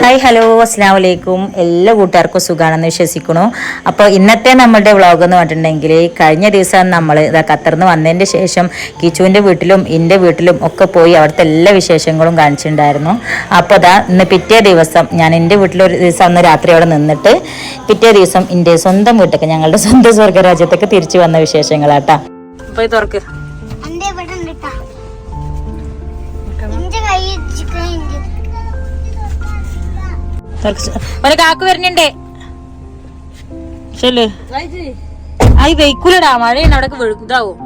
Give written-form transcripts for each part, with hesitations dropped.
Hi hello അസ്സലാമു അലൈക്കും. എല്ലാ കൂട്ടുകാർക്കും സുഖമാണെന്ന് വിശ്വസിക്കുന്നു. അപ്പോൾ ഇന്നത്തെ നമ്മളുടെ വ്ളോഗ് എന്ന് പറഞ്ഞിട്ടുണ്ടെങ്കിൽ കഴിഞ്ഞ ദിവസം നമ്മൾ ഖത്തറിന്ന് വന്നതിൻ്റെ ശേഷം കിച്ചുവിൻ്റെ വീട്ടിലും എൻ്റെ വീട്ടിലും ഒക്കെ പോയി അവിടുത്തെ എല്ലാ വിശേഷങ്ങളും കാണിച്ചിട്ടുണ്ടായിരുന്നു. അപ്പോൾ ഇന്ന് പിറ്റേ ദിവസം ഞാൻ എൻ്റെ വീട്ടിലൊരു ദിവസം അന്ന് രാത്രി അവിടെ നിന്നിട്ട് പിറ്റേ ദിവസം എൻ്റെ സ്വന്തം വീട്ടിലേക്ക് ഞങ്ങളുടെ സ്വന്തം സ്വർഗ്ഗരാജ്യത്തേക്ക് തിരിച്ചു വന്ന വിശേഷങ്ങളാട്ടാ. പോയി തുറക്ക്. ഒരു കാക്ക് വരുന്നുണ്ടേ. ശരി അത് വെയ്ക്കൂലടാ, മഴയാണ് അവിടെ ഇതാവും.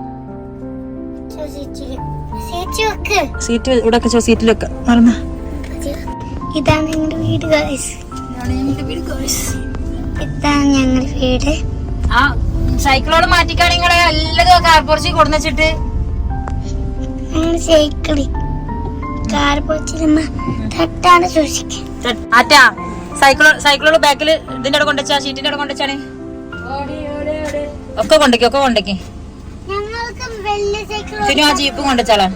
സീറ്റ് ഇവിടെ സീറ്റിൽ വെക്ക മറന്ന. ഇതാണ് ഞങ്ങളുടെ വീട് ഗൈസ്. ഇതാണ് ഞങ്ങളുടെ വീട്. ആ സൈക്കിളോട് മാറ്റിക്കാണ് നിങ്ങളെ എല്ലാം കാർ പോർച്ചിൽ കൊടുന്നിട്ട് സൈക്കിളി കാർ പോർച്ചിൽ തട്ടാണ് സൂക്ഷിക്കുക. ആറ്റാ സൈക്കിളോട് ബാക്കിൽ ഇതിന്റെ അവിടെ കൊണ്ടുവച്ചാ, ഷീറ്റിന്റെ അവിടെ കൊണ്ടുവച്ചാണ്. ഒക്കെ കൊണ്ടേക്ക് പിന്നെ ആ ജീപ്പ് കൊണ്ടുവച്ചാളാ.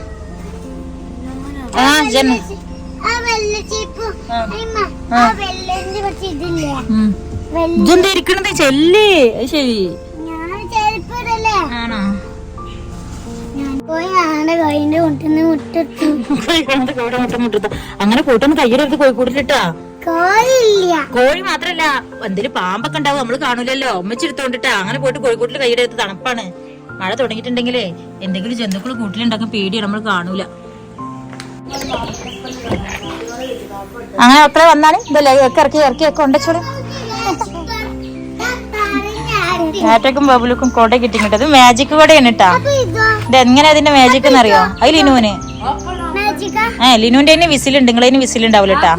ഇതെന്താ ഇരിക്കണത് ചെല്ലേ? ശരി ആണോ? അങ്ങനെ പോയിട്ടൊന്ന് കയ്യിലെടുത്ത് കോഴിക്കൂടിട്ടാ. കോഴി മാത്രല്ല എന്തെങ്കിലും പാമ്പൊക്കെ ഉണ്ടാവും, നമ്മള് കാണൂലല്ലോ. ഉമ്മച്ചെടുത്തോണ്ടിട്ടാ അങ്ങനെ പോയിട്ട് കോഴിക്കൂട്ടിൽ കയ്യിലെടുത്ത്. തണുപ്പാണ്, മഴ തുടങ്ങിയിട്ടുണ്ടെങ്കിലേ എന്തെങ്കിലും ജന്തുക്കൾ കൂട്ടിലുണ്ടാക്കാൻ പേടിയാണ്, നമ്മൾ കാണൂല. അങ്ങനെ അത്ര വന്നാണ് ഇതല്ലേ ഇറക്കി കൊണ്ടച്ചോളൂ. ഏട്ടക്കും ബബുലുക്കും കോട്ട കിട്ടിങ്ങിട്ട്. അത് മാജിക് കോടയാണ് കേട്ടാ. ഇത് എങ്ങനെ അതിന്റെ മാജിക് എന്നറിയോ? അത് ലിനുവിന് ലിനുവിന്റെ തന്നെ വിസിലുണ്ട്, നിങ്ങളതിന് വിസിലുണ്ടാവില്ല കേട്ടാ.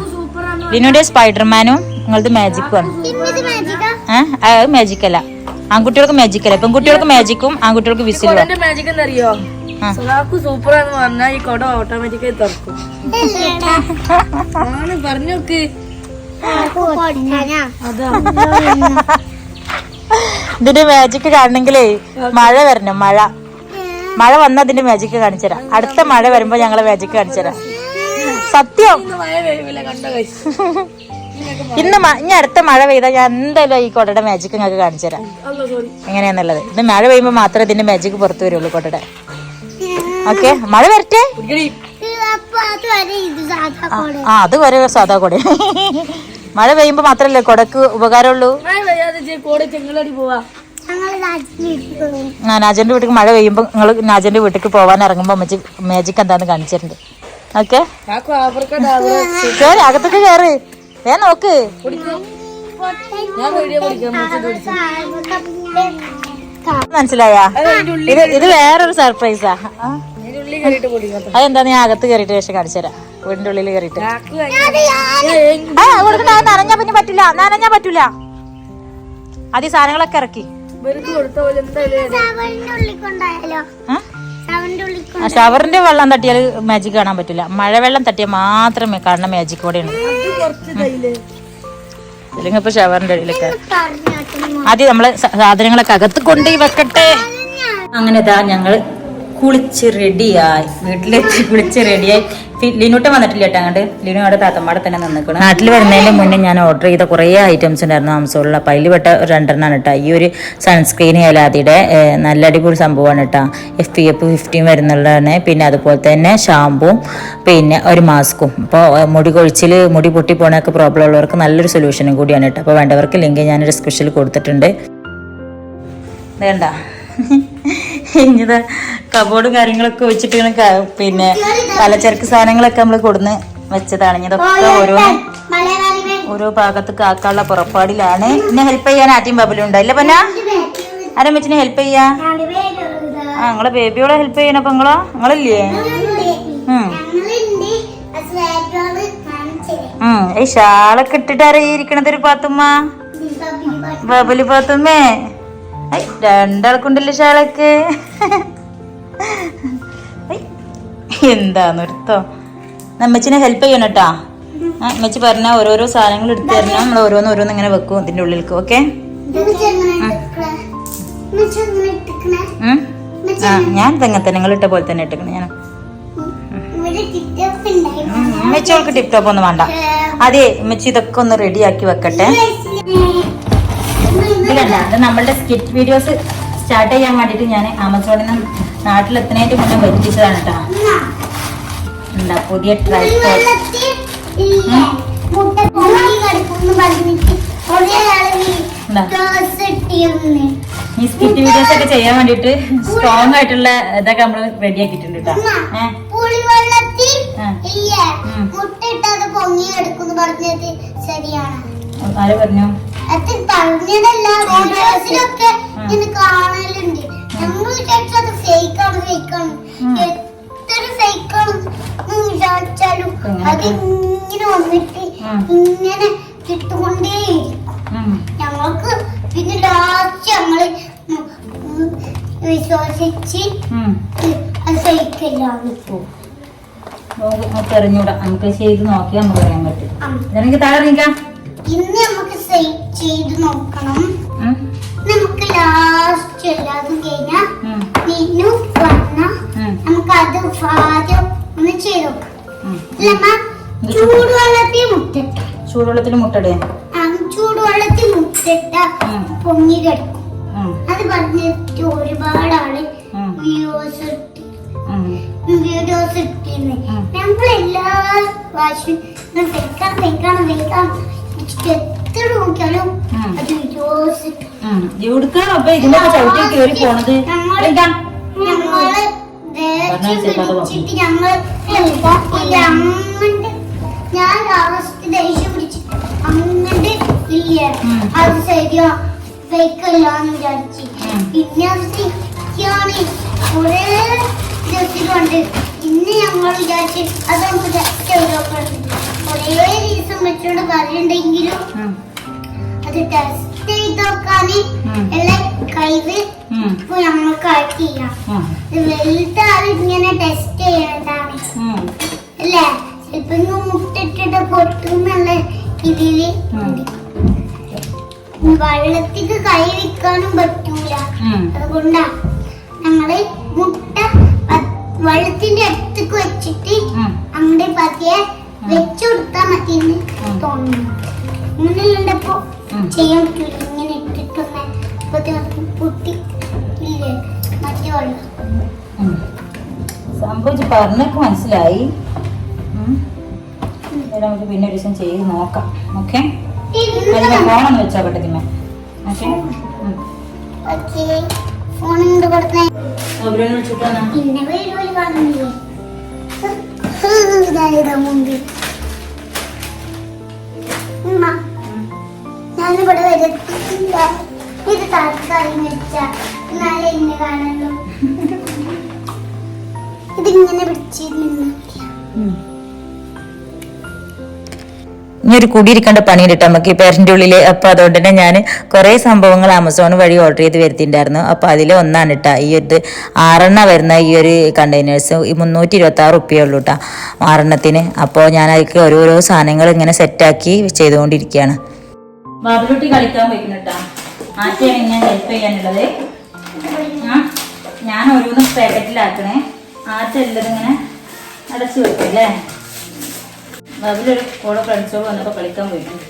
ലിനുവിന്റെ സ്പൈഡർമാനും നിങ്ങളത് മാജിക്കും ആണ്. അത് മാജിക് അല്ല, ആൺകുട്ടികൾക്ക് മാജിക് അല്ല, പെൺകുട്ടികൾക്ക് മാജിക്കും ആൺകുട്ടികൾക്ക് വിസിലും. ഇതിന്റെ മാജിക് കാണണെങ്കിലേ മഴ വരണം. മഴ വന്ന അതിന്റെ മാജിക് കാണിച്ചുതരാം. അടുത്ത മഴ വരുമ്പോ ഞങ്ങളെ മാജിക് കാണിച്ചുതരാം. സത്യം. ഇനി അടുത്ത മഴ പെയ്താൽ ഞാൻ എന്തായാലും ഈ കൊടയുടെ മാജിക് നിങ്ങൾക്ക് കാണിച്ചുതരാം എങ്ങനെയാന്നുള്ളത്. ഇത് മഴ പെയ്യുമ്പോ മാത്രമേ ഇതിന്റെ മാജിക് പുറത്തു വരുള്ളൂ കൊടയുടെ. ഓക്കെ, മഴ വരട്ടെ. അത് വരെ സാധാ കൊട. മഴ പെയ്യുമ്പോ മാത്രല്ലേ കൊടക്ക് ഉപകാരമുള്ളൂ. നാജന്റെ വീട്ടിൽ മഴ പെയ്യുമ്പോ നിങ്ങൾ നാജന്റെ വീട്ടിലേക്ക് പോവാൻ ഇറങ്ങുമ്പോ മാജിക് എന്താന്ന് കാണിച്ചിട്ടുണ്ട്. ഓക്കെ, കേറി അകത്തേക്ക് കേറ്. നോക്ക്, മനസ്സിലായാ? ഇത് വേറൊരു സർപ്രൈസാ. അതെന്താ ഞാൻ അകത്ത് കയറിയിട്ട് ശേഷം കാണിച്ചു തരാം. വീടിന്റെ ഉള്ളിൽ കയറിയിട്ട് നനഞ്ഞാ പിന്നെ നനഞ്ഞാ പറ്റൂല. ആദ്യം സാധനങ്ങളൊക്കെ ഇറക്കി. ഷവറിന്റെ വെള്ളം തട്ടിയാൽ മാജിക് കാണാൻ പറ്റില്ല. മഴവെള്ളം തട്ടിയാൽ മാത്രമേ കാണുന്ന മാജിക് കൂടെയാണ്. അല്ലെങ്കിൽ ഇപ്പൊ ഷവറിന്റെ ഇടയിലൊക്കെ ആദ്യം നമ്മള് സാധനങ്ങളൊക്കെ അകത്ത് കൊണ്ടുപോയി വെക്കട്ടെ. അങ്ങനെ ഞങ്ങള് കുളിച്ച് റെഡിയായി, വീട്ടിലെത്തി കുളിച്ച് റെഡിയായി. ലിനൂട്ട വന്നിട്ടില്ല കേട്ടോ. അങ്ങോട്ട് ലിനു അവിടെ താത്തമ്മാടെ തന്നെ നിന്നിക്കണം. നാട്ടിൽ വരുന്നതിന് മുന്നേ ഞാൻ ഓർഡർ ചെയ്ത കുറേ ഐറ്റംസ് ഉണ്ടായിരുന്നു ആമസോണിൽ. അപ്പം അതിൽ പെട്ട 2 കേട്ടോ. ഈ ഒരു സൺസ്ക്രീൻ ഏലാതിയുടെ നല്ല അടിപൊളി സംഭവമാണ് കേട്ടോ. SPF 15 വരുന്നുള്ളതാണ്. പിന്നെ അതുപോലെ തന്നെ ഷാമ്പുവും പിന്നെ ഒരു മാസ്കും. അപ്പോൾ മുടി കൊഴിച്ചിൽ, മുടി പൊട്ടി പോണൊക്കെ പ്രോബ്ലം ഉള്ളവർക്ക് നല്ലൊരു സൊല്യൂഷനും കൂടിയാണ് കേട്ടോ. അപ്പോൾ വേണ്ടവർക്ക് ലിങ്ക് ഞാനൊരു സ്പെഷ്യൽ കൊടുത്തിട്ടുണ്ട്. വേണ്ട ഇനിത് കബോർഡും കാര്യങ്ങളൊക്കെ വെച്ചിട്ട് പിന്നെ പലചരക്ക് സാധനങ്ങളൊക്കെ നമ്മൾ കൊടുന്ന് വെച്ചതാണ്. ഇതൊക്കെ ഓരോ ഭാഗത്തേക്ക് ആക്കാനുള്ള പുറപ്പാടിലാണ്. എന്നെ ഹെൽപ്പ് ചെയ്യാൻ ആദ്യം ബബലുണ്ടോ? ഇല്ല പന്ന ആരും വെച്ചിനെ ഹെൽപ്പ് ചെയ്യാ? നിങ്ങളെ ബേബിയോടെ ഹെൽപ്പ് ചെയ്യണപ്പോ നിങ്ങളില്ലേ? ഈ ഷാളൊക്കെ ഇട്ടിട്ട് അറിയിരിക്കണത് ഒരു പാത്തുമ്മ, ബബലു പാത്തുമ്മേ. രണ്ടാൾക്കുണ്ടല്ലോ ഷാളൊക്കെ. എന്താ നിർത്തോ? നമ്മച്ചിനെ ഹെൽപ്പ് ചെയ്യണം കേട്ടാ. അമ്മച്ചി പറഞ്ഞ ഓരോരോ സാധനങ്ങൾ എടുത്തു തരണം. നമ്മൾ ഓരോന്ന് ഇങ്ങനെ വെക്കും ഇതിന്റെ ഉള്ളിലേക്ക്. ഓക്കെ, ഞാൻ തെങ്ങത്തെ നിങ്ങൾ ഇട്ട പോലെ തന്നെ ഇട്ടിക്കണേ. ഞാൻ അമ്മച്ചോൾക്ക് ടിപ് ടോപ്പ് ഒന്നും വേണ്ട. അതെ ഉമ്മച്ചി ഇതൊക്കെ ഒന്ന് റെഡി ആക്കി വെക്കട്ടെ. ഇത് കണ്ട, അത് നമ്മളുടെ സ്കിറ്റ് വീഡിയോസ് സ്റ്റാർട്ട് ചെയ്യാൻ വേണ്ടിട്ട് ഞാൻ ആമസോണിൽ നിന്ന് നാട്ടിലെത്തുന്നതിന്റെ മുന്നേ വരുത്തിച്ചതാണ് കേട്ടോ. എന്താ പുതിയ ട്രൈപോഡ്. ഈ സ്കിറ്റ് വീഡിയോസ് ഒക്കെ ചെയ്യാൻ വേണ്ടിട്ട് സ്ട്രോങ് ആയിട്ടുള്ള ഇതൊക്കെ നമ്മൾ റെഡി ആക്കിയിട്ടുണ്ട് കേട്ടോ. ആര് പറഞ്ഞു? അത് പറഞ്ഞതല്ല, വീഡിയോസിലൊക്കെ ഇങ്ങനെ കാണലുണ്ട്. നമ്മൾ വിചാരിച്ചത് ഫേക്കാണ് ഫേക്കാണ് എത്ര ഫേക്കാണെന്ന് വിചാരിച്ചാലും അത് ഇങ്ങനെ വന്നിട്ട് ഇങ്ങനെ കിട്ടുകൊണ്ടേയിരിക്കും. ഞങ്ങൾക്ക് പിന്നെ ലാസ്റ്റ് ഞങ്ങള് വിശ്വസിച്ച് അത് ഫേക്കില്ലാന്ന് അറിഞ്ഞൂടാ. നമുക്ക് ചെയ്ത് നോക്കിയാൽ നമുക്ക് പറയാൻ പറ്റും. എനിക്ക് താഴെ നീക്കാം. ഇന്ന് നമുക്ക് ചെയ്ത് നോക്കണം. നമുക്ക് ലാസ്റ്റ് എല്ലാതും കഴിഞ്ഞാൽ നീനു വന്ന നമുക്ക് അത് ആദ്യം ഒന്ന് ചെയ്ത് നോക്കാം. ചൂടുവെള്ളത്തിൽ മുട്ടടേ ചൂടുവെള്ളത്തിൽ മുട്ടിട്ട പൊങ്ങി കിടക്കും. അത് പറഞ്ഞിട്ട് ഒരുപാട് ആള് വീഡിയോസ് ഇട്ടിരുന്നു. നമ്മൾ എല്ലാ പ്രാവശ്യം എത്ര നോക്കിയാലും അത് വീഡിയോസ് ഞാൻ ലാസ്റ്റ് ദേഷ്യം പിടിച്ചിട്ട് അങ്ങോട്ട് ഇല്ല അത് ശരിയോ ഫേക്കല്ലാന്ന് വിചാരിച്ചു. പിന്നെ അത് കുറെ ദിവസമുണ്ട്. ഇന്ന് ഞങ്ങൾ വിചാരിച്ച് അത് നമുക്ക് ടെസ്റ്റ് ചെയ്തോക്കണം. കുറേ ദിവസം വെച്ചോണ്ട് പറയുന്നുണ്ടെങ്കിലും അത് ടെസ്റ്റ് ചെയ്ത് നോക്കാന് എല്ലാം കഴിവ് ഇപ്പൊ ഞങ്ങൾക്ക് ആയിട്ട് ചെയ്യാം. വലുതാണ് ഇങ്ങനെ ടെസ്റ്റ് ചെയ്യേണ്ടതാണ് അല്ലേ? ചിലപ്പോ മുട്ടിട്ടിട്ട് പൊട്ടുന്നുള്ള ഇതില് വെള്ളത്തിക്ക് കൈ വെക്കാനും പറ്റൂല. അതുകൊണ്ടാ ഞങ്ങള് മുട്ട വെള്ളത്തിന്റെ അടുത്തേക്ക് വെച്ചിട്ട് അങ്ങോട്ട് പതിയെ വെച്ചു കൊടുത്താൽ മതി എന്ന് തോന്നുന്നു. മുന്നിലുണ്ടപ്പോ ചെയ്യാൻ പറ്റൂല. ഇങ്ങനെ ഇട്ടിട്ടൊന്ന് പൊട്ടി ഇല്ലേ മറ്റേ വെള്ളം സംഭവിച്ച് പറഞ്ഞൊക്കെ മനസ്സിലായി. നമുക്ക് പിന്നെ ഒരു ദിവസം ചെയ്ത് നോക്കാം. ഓക്കെ, ഫോണൊന്ന് വെച്ചാ പെട്ടതിമ്മ. ഞാനിവിടെ വരത്തില്ല. ഇത് താൽക്കാലം വെച്ച എന്നാലേ ഇന്നെ കാണുള്ളൂ. ഇതിങ്ങനെ പിടിച്ചിരുന്നു. ഇനി ഒരു കുടിയിരിക്കേണ്ട പണിയിലിട്ട് നമുക്ക് ഈ പേരൻ്റെ ഉള്ളില്. അപ്പൊ അതുകൊണ്ട് തന്നെ ഞാൻ കുറെ സംഭവങ്ങൾ ആമസോൺ വഴി ഓർഡർ ചെയ്ത് വരുത്തിയിട്ടുണ്ടായിരുന്നു. അപ്പൊ അതിൽ ഒന്നാണ് കേട്ടാ ഈ ഒരു 6 വരുന്ന ഈ ഒരു കണ്ടെയ്നേഴ്സ് 326 റുപ്യ ഉള്ളൂ കേട്ടാ 6 അപ്പോൾ ഞാൻ അതിലേക്ക് ഓരോരോ സാധനങ്ങൾ ഇങ്ങനെ സെറ്റാക്കി ചെയ്തുകൊണ്ടിരിക്കുകയാണ്. ബാബുലുട്ടി കളിക്കാൻ പോയിട്ടാ ആറ്റയാണ് ഞാൻ ഹെൽപ്പ് ചെയ്യാനുള്ളത്. ഞാൻ ഓരോന്നും പാക്കറ്റിലാക്കണേ. ആറ്റ എല്ലാം ഇങ്ങനെ അടച്ചു വെക്കല്ലേ. ബാബുലൊരു കൂടെ ഫ്രണ്ട്സോട് വന്നപ്പോ കളിക്കാൻ പോയിട്ടുണ്ട്.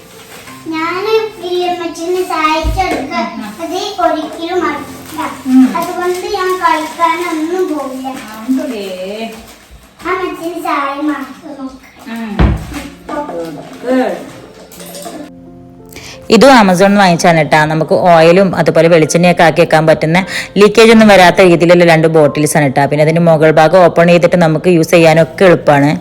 ഞാന് വില്യമ്മച്ചിനെ സഹായിച്ചെടുക്കാൻ അത് ഒരിക്കലും അതുകൊണ്ട് ഞാൻ കളിക്കാനൊന്നും പോവില്ല. ആ മച്ചിന് സഹായം മാത്രം. ഇതും ആമസോണിൽ വാങ്ങിച്ചാണ് കേട്ടാ. നമുക്ക് ഓയിലും അതുപോലെ വെളിച്ചെണ്ണയൊക്കെ ആക്കി വെക്കാൻ പറ്റുന്ന ലീക്കേജ് ഒന്നും വരാത്ത രീതിയിലുള്ള 2 ബോട്ടിൽസ് ആണ് കേട്ടാ. പിന്നെ അതിന്റെ മുകൾ ഭാഗം ഓപ്പൺ ചെയ്തിട്ട് നമുക്ക് യൂസ് ചെയ്യാനൊക്കെ എളുപ്പമാണ്.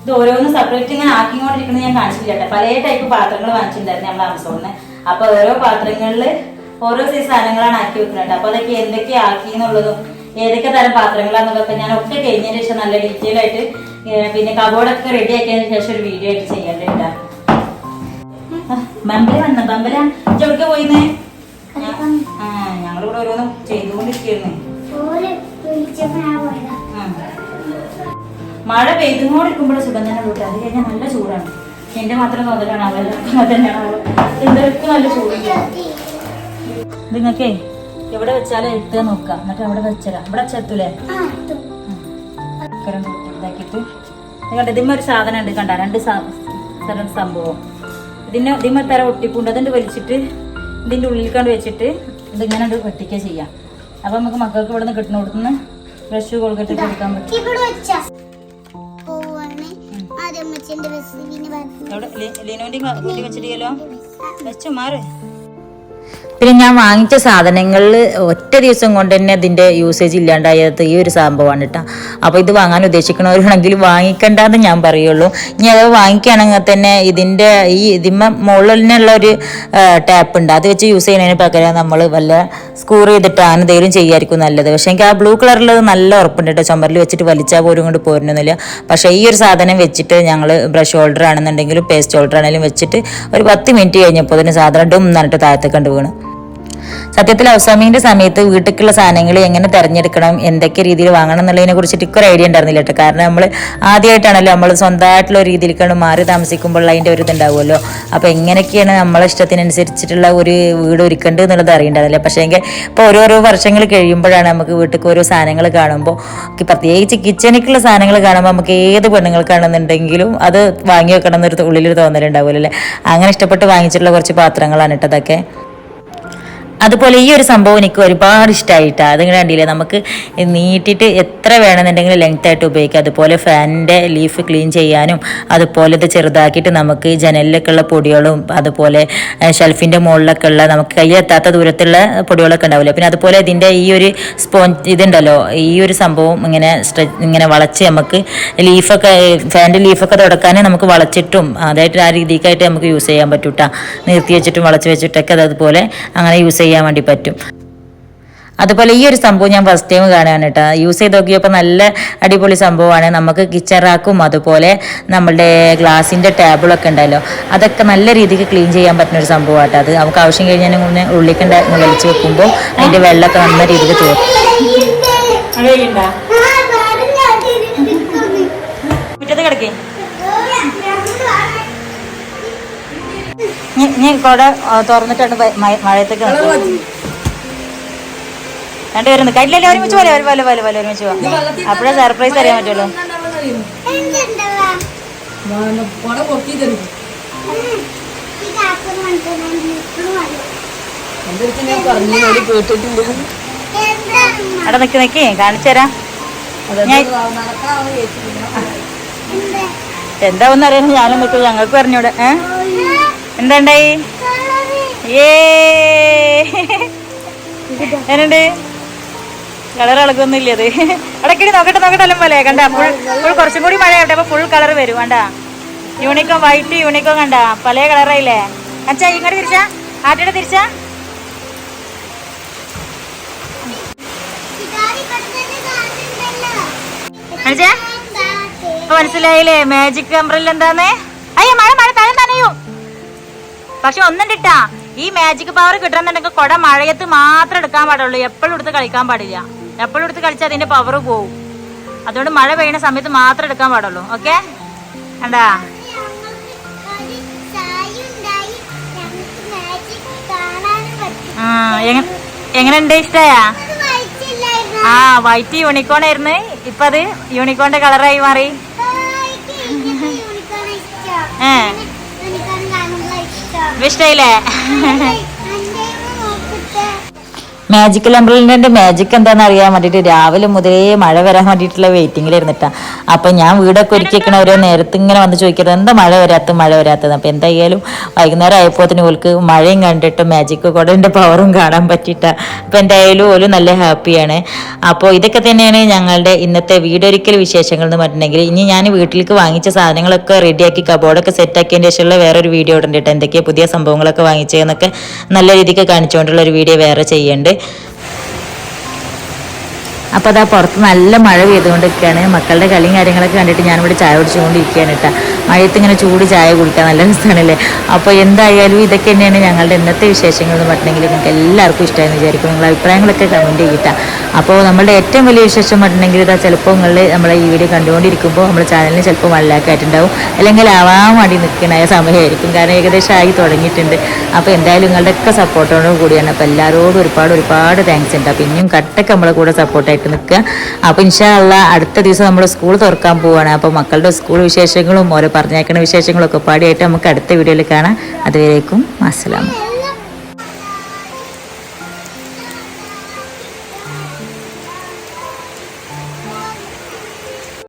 ഇത് ഓരോന്ന് സെപ്പറേറ്റ് ഇങ്ങനെ ആക്കിക്കൊണ്ടിരിക്കുന്നത് ഞാൻ കാണിച്ചില്ല കേട്ടോ. പല ടൈപ്പ് പാത്രങ്ങൾ വാങ്ങിച്ചിട്ടുണ്ടായിരുന്നു നമ്മൾ ആമസോണിന്. അപ്പൊ ഓരോ പാത്രങ്ങളിൽ ഓരോ സൈസ് സാധനങ്ങളാണ് ആക്കി വെക്കുന്നത്. അപ്പൊ അതൊക്കെ എന്തൊക്കെ ആക്കി എന്നുള്ളതും ഏതൊക്കെ തരം പാത്രങ്ങളാണെന്നൊക്കെ ഞാൻ ഒക്കെ കഴിഞ്ഞതിന് ശേഷം നല്ല ഡീറ്റെയിൽ ആയിട്ട് പിന്നെ കബോർഡൊക്കെ റെഡി ആക്കിയതിന് ശേഷം ഒരു വീഡിയോ ആയിട്ട് ചെയ്യേണ്ടതാ. ബമ്പല വന്ന ബമ്പല എവിടേക്ക് പോയിന്നേ? ഞങ്ങളിവിടെ ഓരോന്നും ചെയ്തുകൊണ്ടിരിക്കുന്നു. മഴ പെയ്തുകൊണ്ടിരിക്കുമ്പോഴും സുഖം തന്നെ കൂട്ടുക. അത് കഴിഞ്ഞാൽ നല്ല ചൂടാണ്. എന്റെ മാത്രം തോന്നലാണ് അവരെല്ലാം തന്നെയാണ്. എന്തൊക്കെ നല്ല ചൂടുണ്ട്. നിങ്ങൾക്കേ എവിടെ വെച്ചാലും എത്തുക നോക്കാം. എന്നിട്ട് അവിടെ വെച്ചരാം. ഇവിടെ വെച്ചെത്തൂലേ? ഇതാക്കിട്ട് കണ്ട ഇതിമ്മ ഒരു സാധനം ഉണ്ട് കണ്ട രണ്ട് സംഭവം ഇതിമ്മ തര ഒട്ടിപ്പുണ്ട് അതുകൊണ്ട് വലിച്ചിട്ട് ഇതിൻ്റെ ഉള്ളിൽ കണ്ട് വെച്ചിട്ട് ഇതിങ്ങനെ വെട്ടിക്കുക ചെയ്യാം. അപ്പൊ നമുക്ക് മക്കൾക്ക് ഇവിടെ നിന്ന് കിട്ടുന്ന കൊടുത്തുനിന്ന് ബ്രഷ് കൊൾഗേറ്റ് കൊടുക്കാൻ പറ്റും. ലിനോന്റെ വെച്ചിട്ടില്ലല്ലോ വെച്ചോ മാറ്. പിന്നെ ഞാൻ വാങ്ങിച്ച സാധനങ്ങളിൽ ഒറ്റ ദിവസം കൊണ്ട് തന്നെ ഇതിൻ്റെ യൂസേജ് ഇല്ലാണ്ടായത് ഈ ഒരു സംഭവമാണ് കേട്ടോ. അപ്പോൾ ഇത് വാങ്ങാൻ ഉദ്ദേശിക്കണവരാണെങ്കിൽ വാങ്ങിക്കണ്ടെന്ന് ഞാൻ പറയുള്ളൂ. ഇനി അത് വാങ്ങിക്കുകയാണെങ്കിൽ തന്നെ ഇതിമ്മ മുകളിലുള്ള ഒരു ടാപ്പ് ഉണ്ട്, അത് വെച്ച് യൂസ് ചെയ്യുന്നതിന് പകരം നമ്മൾ വല്ല സ്കൂർ ചെയ്തിട്ട് അങ്ങനെ എന്തെങ്കിലും ചെയ്യായിരിക്കും നല്ലത്. പക്ഷേ എനിക്ക് ആ ബ്ലൂ കളറിൽ നല്ല ഉറപ്പുണ്ട് കേട്ടോ, ചുമരിൽ വെച്ചിട്ട് വലിച്ചാൽ പോലും കൊണ്ട് പോരുന്നില്ല. പക്ഷേ ഈ ഒരു സാധനം വെച്ചിട്ട് ഞങ്ങൾ ബ്രഷ് ഹോൾഡർ ആണെന്നുണ്ടെങ്കിലും പേസ്റ്റ് ഹോൾഡർ ആണെങ്കിലും വെച്ചിട്ട് ഒരു 10 മിനിറ്റ് കഴിഞ്ഞപ്പോൾ അതിന് സാധനം ഡും എന്നിട്ട് താഴത്തേക്ക് കണ്ടു വീണ്. സത്യത്തിൽ ഹൗസ് സമയത്ത് വീട്ടിലേക്കുള്ള സാധനങ്ങൾ എങ്ങനെ തിരഞ്ഞെടുക്കണം, എന്തൊക്കെ രീതിയിൽ വാങ്ങണം എന്നുള്ളതിനെ കുറിച്ചിട്ട് ഒരു ഐഡിയ ഉണ്ടായിരുന്നില്ല കേട്ടോ. കാരണം നമ്മൾ ആദ്യമായിട്ടാണല്ലോ നമ്മൾ സ്വന്തമായിട്ടുള്ള രീതിയിലേക്കാണ് മാറി താമസിക്കുമ്പോൾ അതിൻ്റെ ഒരു ഇതുണ്ടാവുമല്ലോ. അപ്പോൾ എങ്ങനെയൊക്കെയാണ് നമ്മളെ ഇഷ്ടത്തിനനുസരിച്ചിട്ടുള്ള ഒരു വീട് ഒരുക്കേണ്ടത് എന്നുള്ളത് അറിയണ്ടായിരുന്നില്ല. പക്ഷേ എങ്കിൽ ഇപ്പോൾ ഓരോരോ വർഷങ്ങൾ കഴിയുമ്പോഴാണ് നമുക്ക് വീട്ടിലേക്ക് ഓരോ സാധനങ്ങൾ കാണുമ്പോൾ, പ്രത്യേകിച്ച് കിച്ചണിക്കുള്ള സാധനങ്ങൾ കാണുമ്പോൾ നമുക്ക് ഏത് പെണ്ണുങ്ങൾക്കാണെന്നുണ്ടെങ്കിലും അത് വാങ്ങി വെക്കണം എന്നൊരു ഉള്ളിലൊരു തോന്നലുണ്ടാവുമല്ലോ അല്ലേ. അങ്ങനെ ഇഷ്ടപ്പെട്ട് വാങ്ങിച്ചിട്ടുള്ള കുറച്ച് പാത്രങ്ങളാണ് കേട്ടോ അതൊക്കെ. അതുപോലെ ഈ ഒരു സംഭവം എനിക്ക് ഒരുപാട് ഇഷ്ടമായിട്ടാണ്. അതിങ്ങനെ കണ്ടില്ലേ, നമുക്ക് നീട്ടിയിട്ട് എത്ര വേണമെന്നുണ്ടെങ്കിലും ലെങ്ത് ആയിട്ട് ഉപയോഗിക്കാം. അതുപോലെ ഫാനിൻ്റെ ലീഫ് ക്ലീൻ ചെയ്യാനും അതുപോലെ ഇത് ചെറുതാക്കിയിട്ട് നമുക്ക് ജനലിലൊക്കെ ഉള്ള പൊടികളും അതുപോലെ ഷെൽഫിൻ്റെ മുകളിലൊക്കെ ഉള്ള നമുക്ക് കയ്യെത്താത്ത ദൂരത്തുള്ള പൊടികളൊക്കെ ഉണ്ടാവില്ല. പിന്നെ അതുപോലെ ഇതിൻ്റെ ഈ ഒരു ഇതുണ്ടല്ലോ, ഈ ഒരു സംഭവം ഇങ്ങനെ വളച്ച് നമുക്ക് ലീഫൊക്കെ ഫാനിൻ്റെ ലീഫൊക്കെ തുടക്കാൻ നമുക്ക് വളച്ചിട്ടും അതായിട്ട് ആ രീതിക്കായിട്ട് നമുക്ക് യൂസ് ചെയ്യാൻ പറ്റും കേട്ടോ. നിർത്തി വെച്ചിട്ടും വളച്ച് വെച്ചിട്ടൊക്കെ അതുപോലെ അങ്ങനെ യൂസ് ചെയ്യാൻ വേണ്ടി പറ്റും. അതുപോലെ ഈ ഒരു സംഭവം ഞാൻ ഫസ്റ്റ് ടൈം കാണുകയാണ് കേട്ടോ. യൂസ് ചെയ്ത് നോക്കിയപ്പോൾ നല്ല അടിപൊളി സംഭവമാണ്. നമുക്ക് കിച്ചൺ റാക്കും അതുപോലെ നമ്മളുടെ ഗ്ലാസിൻ്റെ ടേബിളൊക്കെ ഉണ്ടല്ലോ, അതൊക്കെ നല്ല രീതിക്ക് ക്ലീൻ ചെയ്യാൻ പറ്റുന്ന ഒരു സംഭവമാട്ടോ. അത് നമുക്ക് ആവശ്യം കഴിഞ്ഞാൽ ഉള്ളിലേക്ക് വലിച്ച് വെക്കുമ്പോൾ അതിൻ്റെ വെള്ളമൊക്കെ നല്ല രീതിക്ക് തോന്നും. മുറ്റത്ത് കിടക്കേ ഞാൻ കൊട തുറന്നിട്ടാണ് മഴയത്തേക്ക് രണ്ടുപേരും കയ്യിലല്ലേ ഒരുമിച്ച് പോലെ ഒരുമിച്ച് പോവാം. അപ്പോഴേ സർപ്രൈസ് അറിയാൻ പറ്റുള്ളൂ. അവിടെ നിക്ക് കാണിച്ചു തരാം. എന്താവെന്ന് അറിയാൻ ഞാനും നിൽക്കും, ഞങ്ങൾക്ക് പറഞ്ഞൂടെ. എന്താണ്ടായി? എന്നുണ്ട് കളർ ഇളകൊന്നുമില്ല. അത് ഇടയ്ക്കിടി നോക്കട്ടെ എല്ലാം പോലെ കണ്ട. ഫുൾ കുറച്ചും കൂടി മഴ ആവട്ടെ, അപ്പൊ ഫുൾ കളർ വരും. കണ്ട യൂണിക്കോം വൈറ്റ് യൂണിക്കോം കണ്ട പല കളറായില്ലേ. അച്ഛാ ഇങ്ങോട്ട് തിരിച്ചാ, ആട്ടിയുടെ തിരിച്ചാ. ഇപ്പൊ മനസ്സിലായില്ലേ മാജിക് അംബ്രല്ല എന്താന്നേ? അയ്യോ മഴ തരം തനയോ. പക്ഷെ ഒന്നുണ്ടിട്ടാ, ഈ മാജിക് പവർ കിട്ടണമെന്നുണ്ടെങ്കിൽ കൊട മഴയത്ത് മാത്രം എടുക്കാൻ പാടുള്ളൂ, എപ്പോഴും എടുത്ത് കളിക്കാൻ പാടില്ല. എപ്പോഴും എടുത്ത് കളിച്ചാൽ അതിന്റെ പവർ പോവും. അതുകൊണ്ട് മഴ പെയ്യുന്ന സമയത്ത് മാത്രം എടുക്കാൻ പാടുള്ളൂ. ഓക്കെ കണ്ടാ? എങ്ങനെയുണ്ട്, ഇഷ്ടായാ? ആ വൈറ്റ് യൂണിക്കോൺ ആയിരുന്നു, ഇപ്പൊ അത് യൂണിക്കോണിന്റെ കളറായി മാറി. ഇഷ്ടായില്ലേ? മാജിക്കൽ അംബ്രല്ലിന്റെ മാജിക് എന്താണെന്ന് അറിയാൻ വേണ്ടിയിട്ട് രാവിലെ മുതലേ മഴ വരാൻ വേണ്ടിയിട്ടുള്ള വെയിറ്റിംഗിലിരുന്നിട്ടാ. അപ്പൊ ഞാൻ വീടൊക്കെ ഒരുക്കിക്കണ ഓരോ നേരത്ത് ഇങ്ങനെ വന്ന് ചോദിക്കുന്നത് എന്താ മഴ വരാത്തത്. അപ്പൊ എന്തായാലും വൈകുന്നേരം ആയപ്പോത്തിന് ഓൾക്ക് മഴയും കണ്ടിട്ട് മാജിക് കൊടന്റെ പവറും കാണാൻ പറ്റിയിട്ടാ. അപ്പൊ എന്തായാലും ഓല് നല്ല ഹാപ്പിയാണ്. അപ്പോൾ ഇതൊക്കെ തന്നെയാണ് ഞങ്ങളുടെ ഇന്നത്തെ വീടൊരിക്കൽ വിശേഷങ്ങൾ എന്ന് പറഞ്ഞിട്ടുണ്ടെങ്കിൽ. ഇനി ഞാൻ വീട്ടിലേക്ക് വാങ്ങിച്ച സാധനങ്ങളൊക്കെ റെഡിയാക്കി കബോർഡൊക്കെ സെറ്റാക്കിയതിന് ശേഷമുള്ള വേറൊരു വീഡിയോ ഇടണ്ടിട്ട് എന്തൊക്കെയാണ് പുതിയ സംഭവങ്ങളൊക്കെ വാങ്ങിച്ചതെന്നൊക്കെ നല്ല രീതിക്ക് കാണിച്ചുകൊണ്ടുള്ള ഒരു വീഡിയോ വേറെ ചെയ്യുന്നുണ്ട്. അപ്പോൾ അതാ പുറത്ത് നല്ല മഴ പെയ്തുകൊണ്ടിരിക്കുകയാണ്. മക്കളുടെ കളിയും കാര്യങ്ങളൊക്കെ കണ്ടിട്ട് ഞാനിവിടെ ചായ കുടിച്ചുകൊണ്ടിരിക്കുകയാണ് കേട്ടോ. മഴയത്ത് ഇങ്ങനെ ചൂട് ചായ കുടിക്കാൻ നല്ല രസമാണല്ലേ. അപ്പോൾ എന്തായാലും ഇതൊക്കെ തന്നെയാണ് ഞങ്ങളുടെ ഇന്നത്തെ വിശേഷങ്ങൾ എന്ന് പറഞ്ഞിട്ടുണ്ടെങ്കിൽ നിങ്ങൾക്ക് എല്ലാവർക്കും ഇഷ്ടമായെന്ന് വിചാരിക്കും. നിങ്ങളുടെ അഭിപ്രായങ്ങളൊക്കെ കമൻറ്റ് ചെയ്തിട്ടാ. അപ്പോൾ നമ്മളുടെ ഏറ്റവും വലിയ വിശേഷം പറഞ്ഞിട്ടുണ്ടെങ്കിൽ ഇതാ ചിലപ്പോൾ നിങ്ങൾ നമ്മളെ ഈ വീഡിയോ കണ്ടുകൊണ്ടിരിക്കുമ്പോൾ നമ്മുടെ ചാനലിന് ചിലപ്പോൾ 1 lakh ആയിട്ടുണ്ടാവും, അല്ലെങ്കിൽ ആവാൻ വേണ്ടി നിൽക്കുന്ന സമയമായിരിക്കും. കാരണം ഏകദേശം ആയി തുടങ്ങിയിട്ടുണ്ട്. അപ്പോൾ എന്തായാലും നിങ്ങളുടെയൊക്കെ സപ്പോർട്ടോട് കൂടിയാണ്. അപ്പോൾ എല്ലാവരോടും ഒരുപാട് താങ്ക്സ് ഉണ്ട്. അപ്പോൾ ഇനിയും കട്ടൊക്കെ നമ്മളെ കൂടെ സപ്പോർട്ടായിട്ട് നിൽക്കുക. അപ്പോൾ ഇൻഷാ അല്ലാഹ് അടുത്ത ദിവസം നമ്മൾ സ്കൂൾ തുറക്കാൻ പോവുകയാണ്. അപ്പോൾ മക്കളുടെ സ്കൂൾ വിശേഷങ്ങളും ഓരോ പറഞ്ഞേക്കുന്ന വിശേഷങ്ങളൊക്കെ പാടിയായിട്ട് നമുക്ക് അടുത്ത വീഡിയോയിൽ കാണാം. അതുവരേക്കും അസ്സലാമു.